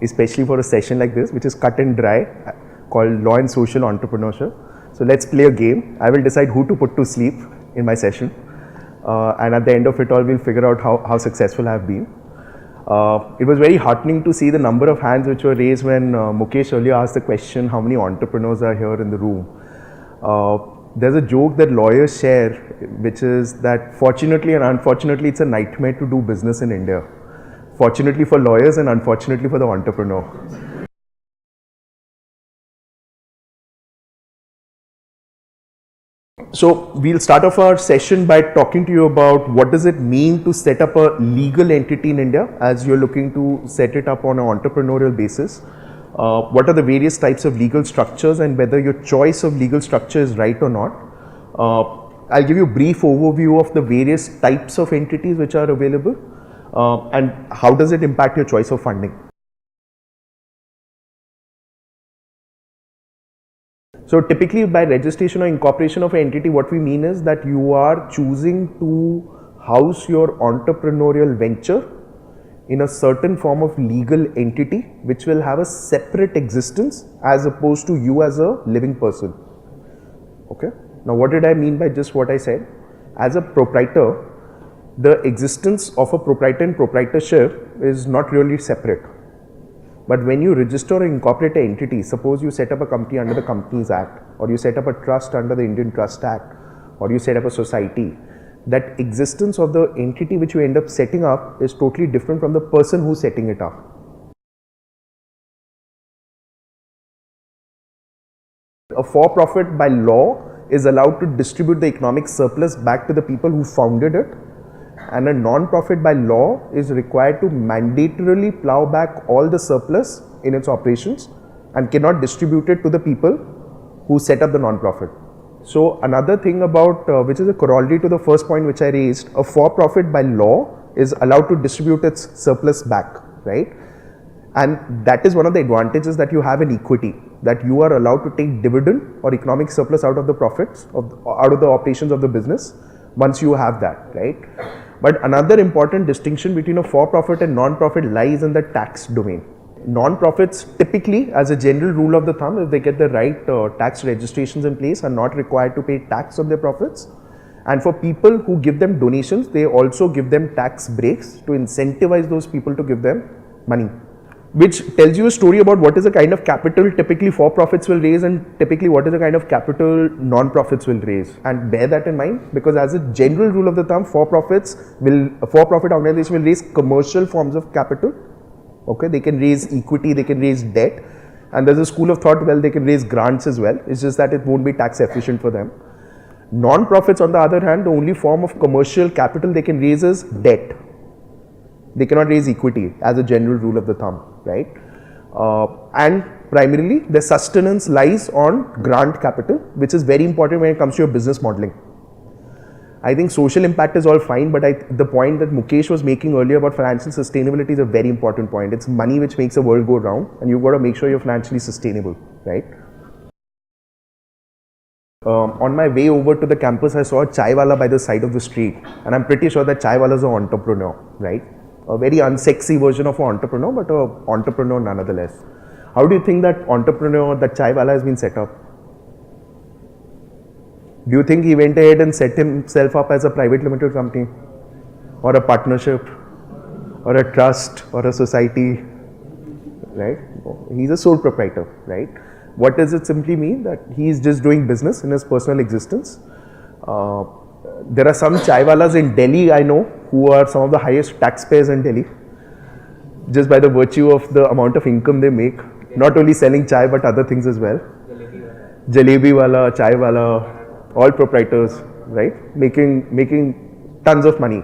especially for a session like this, which is cut and dry, called Law and Social Entrepreneurship. So let's play a game. I will decide who to put to sleep in my session. And at the end of it all, we'll figure out how successful I have been. It was very heartening to see the number of hands which were raised when Mukesh earlier asked the question, how many entrepreneurs are here in the room? There's a joke that lawyers share, which is that fortunately and unfortunately, it's a nightmare to do business in India. Fortunately for lawyers and unfortunately for the entrepreneur. So we'll start off our session by talking to you about what does it mean to set up a legal entity in India as you're looking to set it up on an entrepreneurial basis. What are the various types of legal structures and whether your choice of legal structure is right or not. I'll give you a brief overview of the various types of entities which are available and how does it impact your choice of funding. So typically by registration or incorporation of an entity, what we mean is that you are choosing to house your entrepreneurial venture in a certain form of legal entity which will have a separate existence as opposed to you as a living person. Okay. Now what did I mean by just what I said? As a proprietor, the existence of a proprietor and proprietorship is not really separate. But when you register or incorporate an entity, suppose you set up a company under the Companies Act, or you set up a trust under the Indian Trust Act, or you set up a society, that existence of the entity which you end up setting up is totally different from the person who's setting it up. A for-profit by law is allowed to distribute the economic surplus back to the people who founded it, and a non-profit by law is required to mandatorily plow back all the surplus in its operations and cannot distribute it to the people who set up the non-profit. So another thing about which is a corollary to the first point which I raised, a for-profit by law is allowed to distribute its surplus back, right? And that is one of the advantages that you have in equity, that you are allowed to take dividend or economic surplus out of the profits, out of the operations of the business once you have that, right? But another important distinction between a for-profit and non-profit lies in the tax domain. Non-profits typically, as a general rule of the thumb, if they get the right tax registrations in place, are not required to pay tax on their profits. And for people who give them donations, they also give them tax breaks to incentivize those people to give them money. Which tells you a story about what is the kind of capital typically for-profits will raise and typically what is the kind of capital non-profits will raise. And bear that in mind, because as a general rule of the thumb, for-profit organization will raise commercial forms of capital. Okay, they can raise equity, they can raise debt, and there's a school of thought, well, they can raise grants as well. It's just that it won't be tax efficient for them. Non-profits, on the other hand, the only form of commercial capital they can raise is debt. They cannot raise equity as a general rule of the thumb, right? And primarily, the sustenance lies on grant capital, which is very important when it comes to your business modeling. I think social impact is all fine, but the point that Mukesh was making earlier about financial sustainability is a very important point. It's money which makes the world go round, and you've got to make sure you're financially sustainable, right? On my way over to the campus, I saw a chai wala by the side of the street, and I'm pretty sure that chai wala is an entrepreneur, right? A very unsexy version of an entrepreneur, but an entrepreneur nonetheless. How do you think that entrepreneur, that chai wala has been set up? Do you think he went ahead and set himself up as a private limited company or a partnership or a trust or a society, right? He's a sole proprietor, right? What does it simply mean? That he's just doing business in his personal existence. There are some chai walas in Delhi, I know, who are some of the highest taxpayers in Delhi, just by the virtue of the amount of income they make, not only selling chai but other things as well. Jalebi wala, chai wala, all proprietors, right, making tons of money.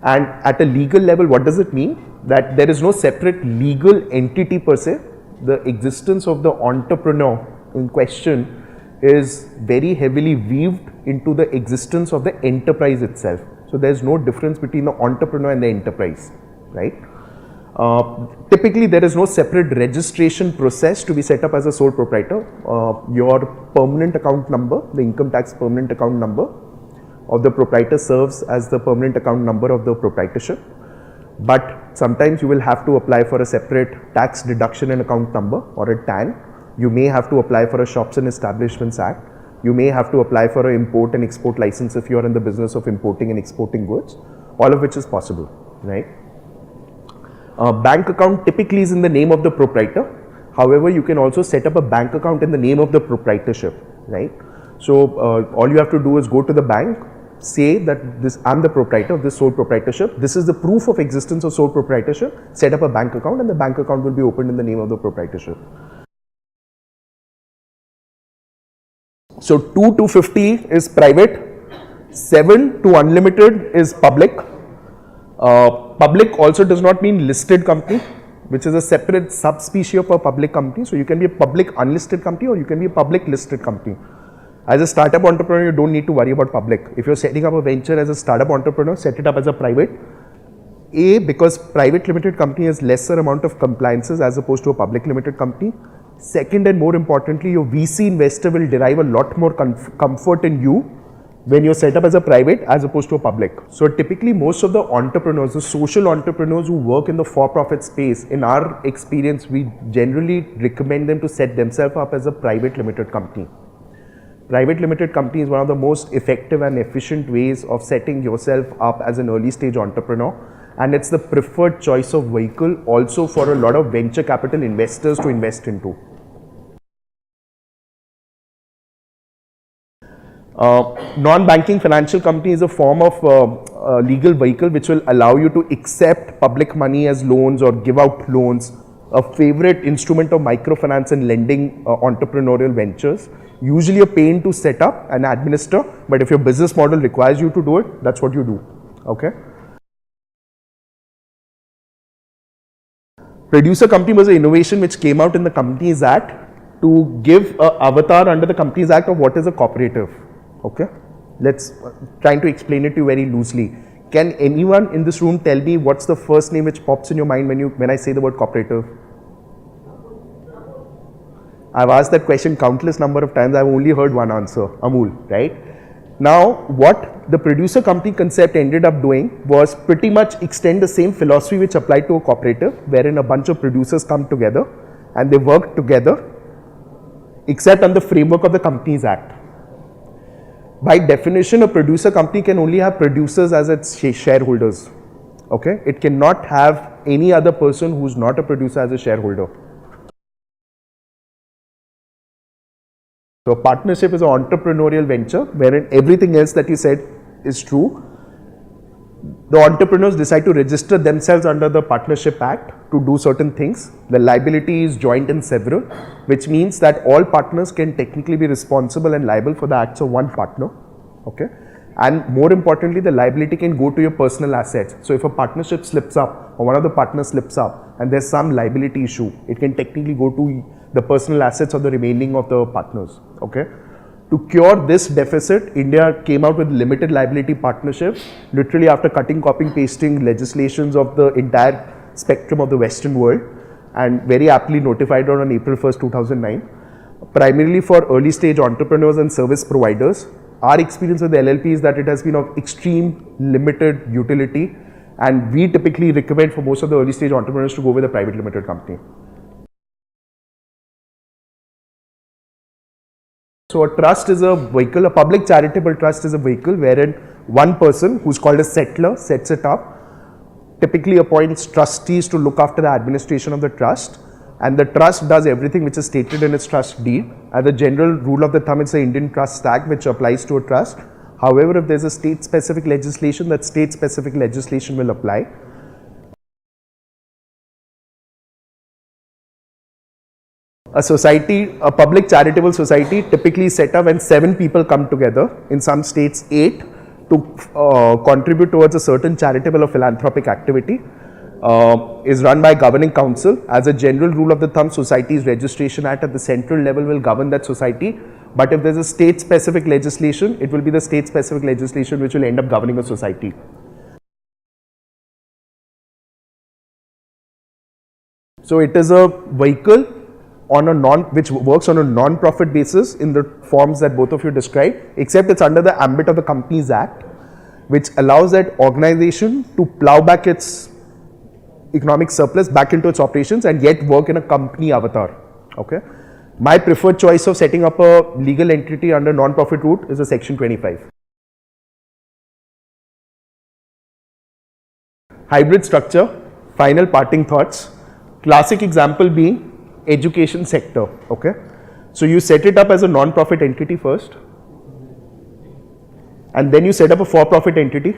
And at a legal level, what does it mean? That there is no separate legal entity per se. The existence of the entrepreneur in question is very heavily weaved into the existence of the enterprise itself. So there's no difference between the entrepreneur and the enterprise, right? Typically, there is no separate registration process to be set up as a sole proprietor. Your permanent account number, the income tax permanent account number of the proprietor serves as the permanent account number of the proprietorship. but sometimes you will have to apply for a separate tax deduction and account number or a TAN. You may have to apply for a Shops and Establishments Act. You may have to apply for an import and export license if you are in the business of importing and exporting goods, all of which is possible, right? Bank account typically is in the name of the proprietor. However, you can also set up a bank account in the name of the proprietorship, right? So all you have to do is go to the bank, say that I'm the proprietor of this sole proprietorship. This is the proof of existence of sole proprietorship. Set up a bank account, and the bank account will be opened in the name of the proprietorship. So 2 to 50 is private, 7 to unlimited is public. Public also does not mean listed company, which is a separate subspecies of a public company. So you can be a public unlisted company or you can be a public listed company. As a startup entrepreneur, you don't need to worry about public. If you're setting up a venture as a startup entrepreneur, set it up as a private. Because private limited company has lesser amount of compliances as opposed to a public limited company. Second, and more importantly, your VC investor will derive a lot more comfort in you when you're set up as a private as opposed to a public. So typically most of the entrepreneurs, the social entrepreneurs who work in the for-profit space, in our experience, we generally recommend them to set themselves up as a private limited company. Private limited company is one of the most effective and efficient ways of setting yourself up as an early stage entrepreneur, and it's the preferred choice of vehicle also for a lot of venture capital investors to invest into. Non-banking financial company is a form of legal vehicle which will allow you to accept public money as loans or give out loans, a favorite instrument of microfinance and lending entrepreneurial ventures. Usually a pain to set up and administer, but if your business model requires you to do it, that's what you do, okay? Producer company was an innovation which came out in the Companies Act to give an avatar under the Companies Act of what is a cooperative. Okay, let's trying to explain it to you very loosely. Can anyone in this room tell me what's the first name which pops in your mind when I say the word cooperative? I've asked that question countless number of times. I've only heard one answer, Amul, right? Now, what the producer company concept ended up doing was pretty much extend the same philosophy which applied to a cooperative, wherein a bunch of producers come together and they work together, except on the framework of the Companies Act. By definition, a producer company can only have producers as its shareholders. Okay, it cannot have any other person who's not a producer as a shareholder. So, partnership is an entrepreneurial venture wherein everything else that you said is true. The entrepreneurs decide to register themselves under the Partnership Act to do certain things. The liability is joint and several, which means that all partners can technically be responsible and liable for the acts of one partner. Okay, and more importantly, the liability can go to your personal assets. So if a partnership slips up or one of the partners slips up and there's some liability issue, it can technically go to the personal assets of the remaining of the partners. Okay. To cure this deficit, India came out with limited liability partnerships, literally after cutting, copying, pasting legislations of the entire spectrum of the Western world, and very aptly notified on April 1st, 2009, primarily for early stage entrepreneurs and service providers. Our experience with the LLP is that it has been of extreme limited utility, and we typically recommend for most of the early stage entrepreneurs to go with a private limited company. So a trust is a vehicle, a public charitable trust is a vehicle wherein one person who's called a settler sets it up, typically appoints trustees to look after the administration of the trust, and the trust does everything which is stated in its trust deed. As a general rule of the thumb, it's the Indian Trust Act which applies to a trust. However, if there's a state specific legislation, that state specific legislation will apply. A society, a public charitable society, typically set up when 7 people come together, in some states 8, to contribute towards a certain charitable or philanthropic activity. Is run by governing council. As a general rule of the thumb, Societies Registration Act at the central level will govern that society. But if there's a state specific legislation, it will be the state specific legislation which will end up governing a society. So it is a vehicle which works on a non-profit basis in the forms that both of you described, except it's under the ambit of the Companies Act, which allows that organization to plow back its economic surplus back into its operations and yet work in a company avatar. Okay. My preferred choice of setting up a legal entity under non-profit route is a Section 25. Hybrid structure, final parting thoughts. Classic example being education sector. Okay. So you set it up as a non-profit entity first, and then you set up a for-profit entity.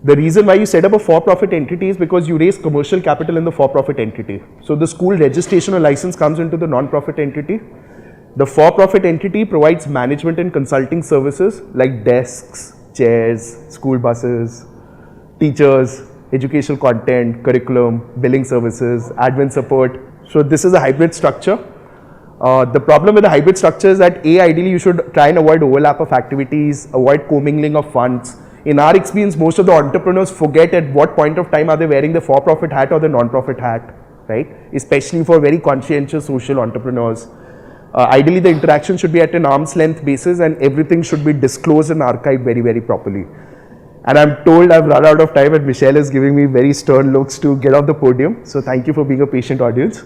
The reason why you set up a for-profit entity is because you raise commercial capital in the for-profit entity. So the school registration or license comes into the non-profit entity. The for-profit entity provides management and consulting services like desks, chairs, school buses, teachers, educational content, curriculum, billing services, admin support. So this is a hybrid structure. The problem with the hybrid structure is that ideally you should try and avoid overlap of activities, avoid commingling of funds. In our experience, most of the entrepreneurs forget at what point of time are they wearing the for-profit hat or the non-profit hat, right? Especially for very conscientious social entrepreneurs. Ideally, the interaction should be at an arm's length basis and everything should be disclosed and archived very, very properly. And I'm told I've run out of time and Michelle is giving me very stern looks to get off the podium. So thank you for being a patient audience.